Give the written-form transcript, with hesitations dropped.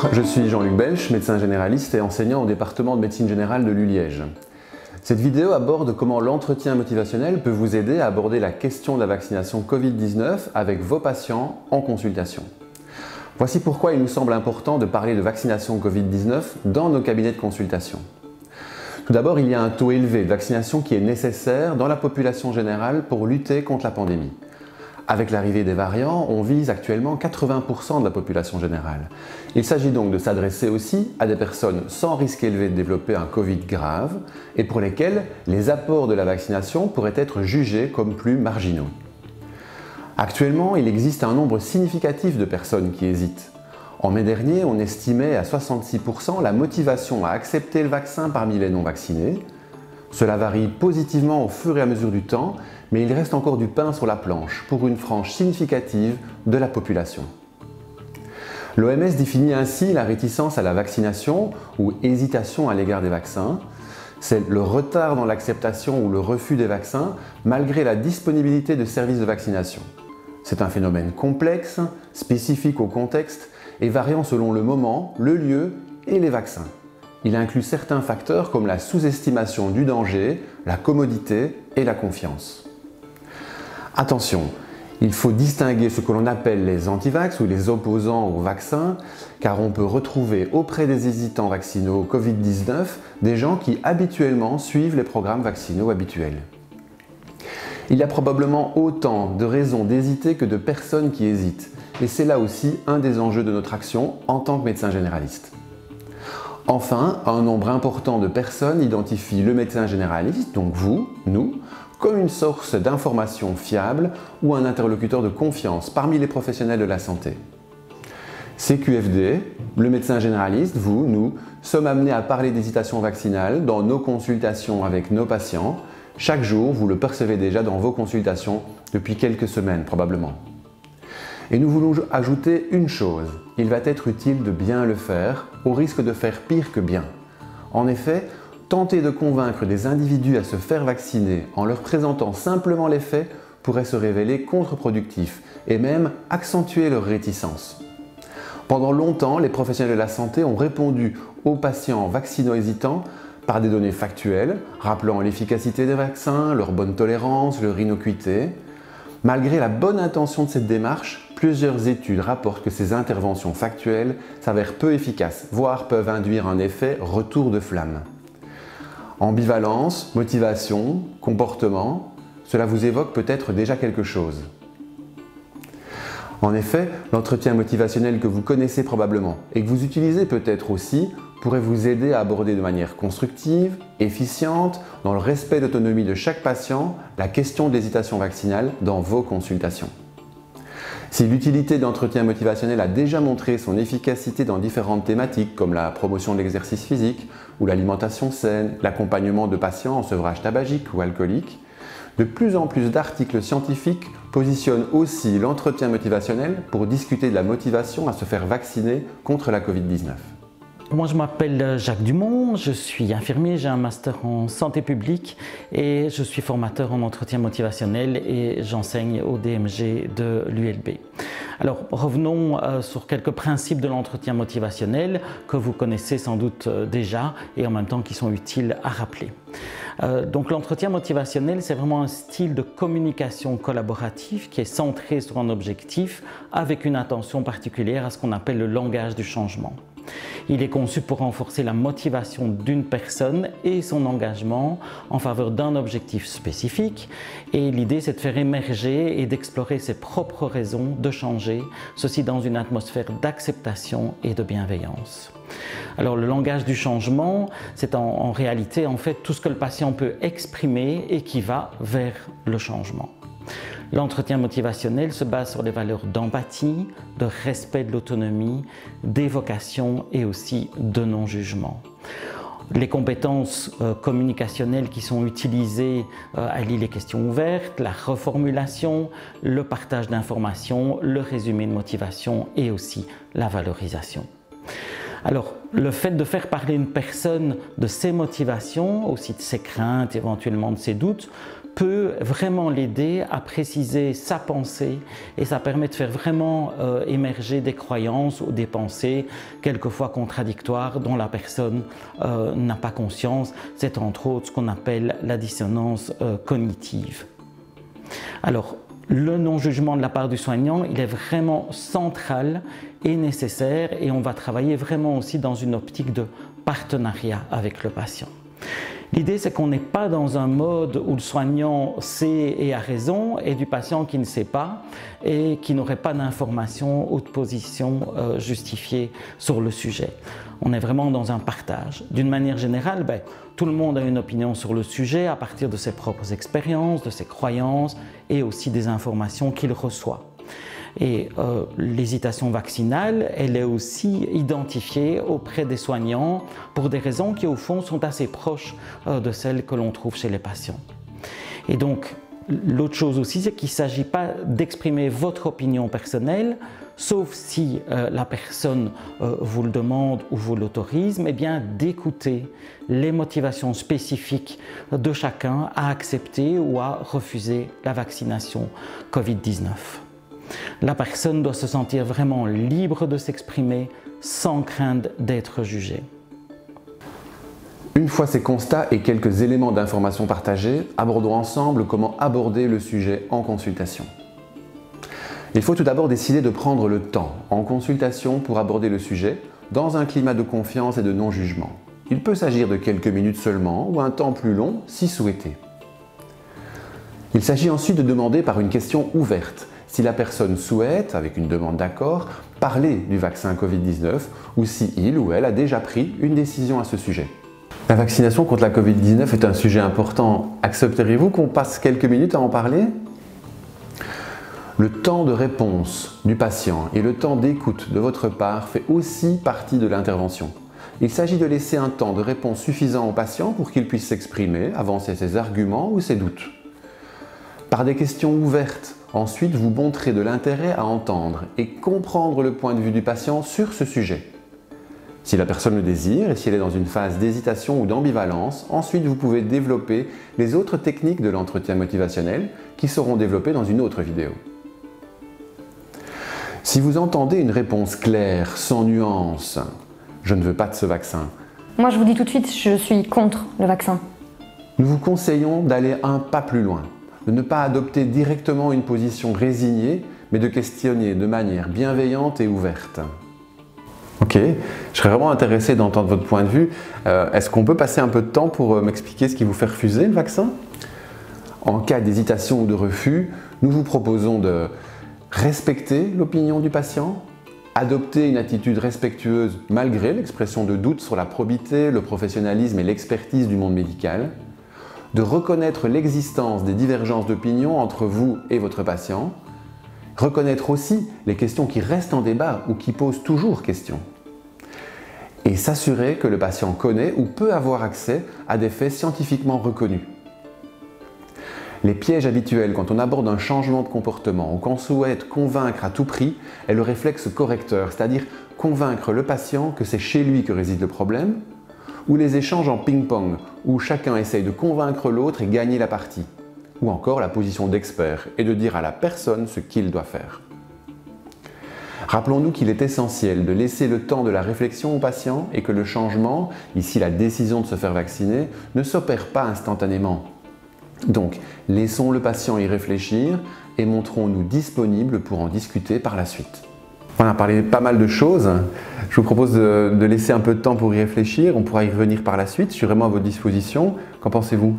Bonjour, je suis Jean-Luc Belch, médecin généraliste et enseignant au département de médecine générale de l'ULiège. Cette vidéo aborde comment l'entretien motivationnel peut vous aider à aborder la question de la vaccination Covid-19 avec vos patients en consultation. Voici pourquoi il nous semble important de parler de vaccination Covid-19 dans nos cabinets de consultation. Tout d'abord, il y a un taux élevé de vaccination qui est nécessaire dans la population générale pour lutter contre la pandémie. Avec l'arrivée des variants, on vise actuellement 80% de la population générale. Il s'agit donc de s'adresser aussi à des personnes sans risque élevé de développer un Covid grave et pour lesquelles les apports de la vaccination pourraient être jugés comme plus marginaux. Actuellement, il existe un nombre significatif de personnes qui hésitent. En mai dernier, on estimait à 66% la motivation à accepter le vaccin parmi les non-vaccinés. Cela varie positivement au fur et à mesure du temps, mais il reste encore du pain sur la planche pour une frange significative de la population. L'OMS définit ainsi la réticence à la vaccination ou hésitation à l'égard des vaccins. C'est le retard dans l'acceptation ou le refus des vaccins malgré la disponibilité de services de vaccination. C'est un phénomène complexe, spécifique au contexte et variant selon le moment, le lieu et les vaccins. Il inclut certains facteurs comme la sous-estimation du danger, la commodité et la confiance. Attention, il faut distinguer ce que l'on appelle les antivax ou les opposants au vaccin, car on peut retrouver auprès des hésitants vaccinaux Covid-19 des gens qui habituellement suivent les programmes vaccinaux habituels. Il y a probablement autant de raisons d'hésiter que de personnes qui hésitent, et c'est là aussi un des enjeux de notre action en tant que médecin généraliste. Enfin, un nombre important de personnes identifient le médecin généraliste, donc vous, nous, comme une source d'information fiable ou un interlocuteur de confiance parmi les professionnels de la santé. CQFD, le médecin généraliste, vous, nous, sommes amenés à parler d'hésitation vaccinale dans nos consultations avec nos patients. Chaque jour, vous le percevez déjà dans vos consultations depuis quelques semaines probablement. Et nous voulons ajouter une chose, il va être utile de bien le faire, au risque de faire pire que bien. En effet, tenter de convaincre des individus à se faire vacciner en leur présentant simplement les faits pourrait se révéler contre-productif et même accentuer leur réticence. Pendant longtemps, les professionnels de la santé ont répondu aux patients vaccino-hésitants par des données factuelles, rappelant l'efficacité des vaccins, leur bonne tolérance, leur innocuité. Malgré la bonne intention de cette démarche, plusieurs études rapportent que ces interventions factuelles s'avèrent peu efficaces, voire peuvent induire un effet retour de flamme. Ambivalence, motivation, comportement, cela vous évoque peut-être déjà quelque chose. En effet, l'entretien motivationnel que vous connaissez probablement et que vous utilisez peut-être aussi pourrait vous aider à aborder de manière constructive, efficiente, dans le respect de l'autonomie de chaque patient, la question de l'hésitation vaccinale dans vos consultations. Si l'utilité d'entretien motivationnel a déjà montré son efficacité dans différentes thématiques comme la promotion de l'exercice physique ou l'alimentation saine, l'accompagnement de patients en sevrage tabagique ou alcoolique, de plus en plus d'articles scientifiques positionnent aussi l'entretien motivationnel pour discuter de la motivation à se faire vacciner contre la Covid-19. Moi, je m'appelle Jacques Dumont, je suis infirmier, j'ai un master en santé publique et je suis formateur en entretien motivationnel et j'enseigne au DMG de l'ULB. Alors, revenons sur quelques principes de l'entretien motivationnel que vous connaissez sans doute déjà et en même temps qui sont utiles à rappeler. Donc l'entretien motivationnel, c'est vraiment un style de communication collaborative qui est centré sur un objectif avec une attention particulière à ce qu'on appelle le langage du changement. Il est conçu pour renforcer la motivation d'une personne et son engagement en faveur d'un objectif spécifique. Et l'idée, c'est de faire émerger et d'explorer ses propres raisons de changer, ceci dans une atmosphère d'acceptation et de bienveillance. Alors le langage du changement, c'est en réalité en fait tout ce que le patient peut exprimer et qui va vers le changement. L'entretien motivationnel se base sur les valeurs d'empathie, de respect de l'autonomie, d'évocation et aussi de non-jugement. Les compétences communicationnelles qui sont utilisées allient les questions ouvertes, la reformulation, le partage d'informations, le résumé de motivation et aussi la valorisation. Alors, le fait de faire parler une personne de ses motivations, aussi de ses craintes, éventuellement de ses doutes, peut vraiment l'aider à préciser sa pensée et ça permet de faire vraiment émerger des croyances ou des pensées quelquefois contradictoires dont la personne n'a pas conscience. C'est entre autres ce qu'on appelle la dissonance cognitive. Alors, le non-jugement de la part du soignant, il est vraiment central et nécessaire et on va travailler vraiment aussi dans une optique de partenariat avec le patient. L'idée, c'est qu'on n'est pas dans un mode où le soignant sait et a raison et du patient qui ne sait pas et qui n'aurait pas d'informations ou de position justifiée sur le sujet. On est vraiment dans un partage. D'une manière générale, tout le monde a une opinion sur le sujet à partir de ses propres expériences, de ses croyances et aussi des informations qu'il reçoit. Et l'hésitation vaccinale, elle est aussi identifiée auprès des soignants pour des raisons qui au fond sont assez proches de celles que l'on trouve chez les patients. Et donc l'autre chose aussi, c'est qu'il ne s'agit pas d'exprimer votre opinion personnelle, sauf si la personne vous le demande ou vous l'autorise, mais bien d'écouter les motivations spécifiques de chacun à accepter ou à refuser la vaccination Covid-19. La personne doit se sentir vraiment libre de s'exprimer sans crainte d'être jugée. Une fois ces constats et quelques éléments d'information partagés, abordons ensemble comment aborder le sujet en consultation. Il faut tout d'abord décider de prendre le temps en consultation pour aborder le sujet dans un climat de confiance et de non-jugement. Il peut s'agir de quelques minutes seulement ou un temps plus long si souhaité. Il s'agit ensuite de demander par une question ouverte si la personne souhaite, avec une demande d'accord, parler du vaccin Covid-19 ou si il ou elle a déjà pris une décision à ce sujet. La vaccination contre la Covid-19 est un sujet important. Accepteriez-vous qu'on passe quelques minutes à en parler ? Le temps de réponse du patient et le temps d'écoute de votre part fait aussi partie de l'intervention. Il s'agit de laisser un temps de réponse suffisant au patient pour qu'il puisse s'exprimer, avancer ses arguments ou ses doutes. Par des questions ouvertes, ensuite vous montrez de l'intérêt à entendre et comprendre le point de vue du patient sur ce sujet. Si la personne le désire et si elle est dans une phase d'hésitation ou d'ambivalence, ensuite vous pouvez développer les autres techniques de l'entretien motivationnel qui seront développées dans une autre vidéo. Si vous entendez une réponse claire, sans nuance, « je ne veux pas de ce vaccin », moi je vous dis tout de suite, je suis contre le vaccin. Nous vous conseillons d'aller un pas plus loin, de ne pas adopter directement une position résignée, mais de questionner de manière bienveillante et ouverte. Ok, je serais vraiment intéressé d'entendre votre point de vue. Est-ce qu'on peut passer un peu de temps pour m'expliquer ce qui vous fait refuser le vaccin? En cas d'hésitation ou de refus, nous vous proposons de respecter l'opinion du patient, adopter une attitude respectueuse malgré l'expression de doute sur la probité, le professionnalisme et l'expertise du monde médical, de reconnaître l'existence des divergences d'opinion entre vous et votre patient, reconnaître aussi les questions qui restent en débat ou qui posent toujours question, et s'assurer que le patient connaît ou peut avoir accès à des faits scientifiquement reconnus. Les pièges habituels quand on aborde un changement de comportement ou qu'on souhaite convaincre à tout prix est le réflexe correcteur, c'est-à-dire convaincre le patient que c'est chez lui que réside le problème, ou les échanges en ping-pong où chacun essaye de convaincre l'autre et gagner la partie, ou encore la position d'expert et de dire à la personne ce qu'il doit faire. Rappelons-nous qu'il est essentiel de laisser le temps de la réflexion au patient et que le changement, ici la décision de se faire vacciner, ne s'opère pas instantanément. Donc, laissons le patient y réfléchir et montrons-nous disponibles pour en discuter par la suite. On a parlé pas mal de choses. Je vous propose de laisser un peu de temps pour y réfléchir. On pourra y revenir par la suite. Je suis vraiment à votre disposition. Qu'en pensez-vous ?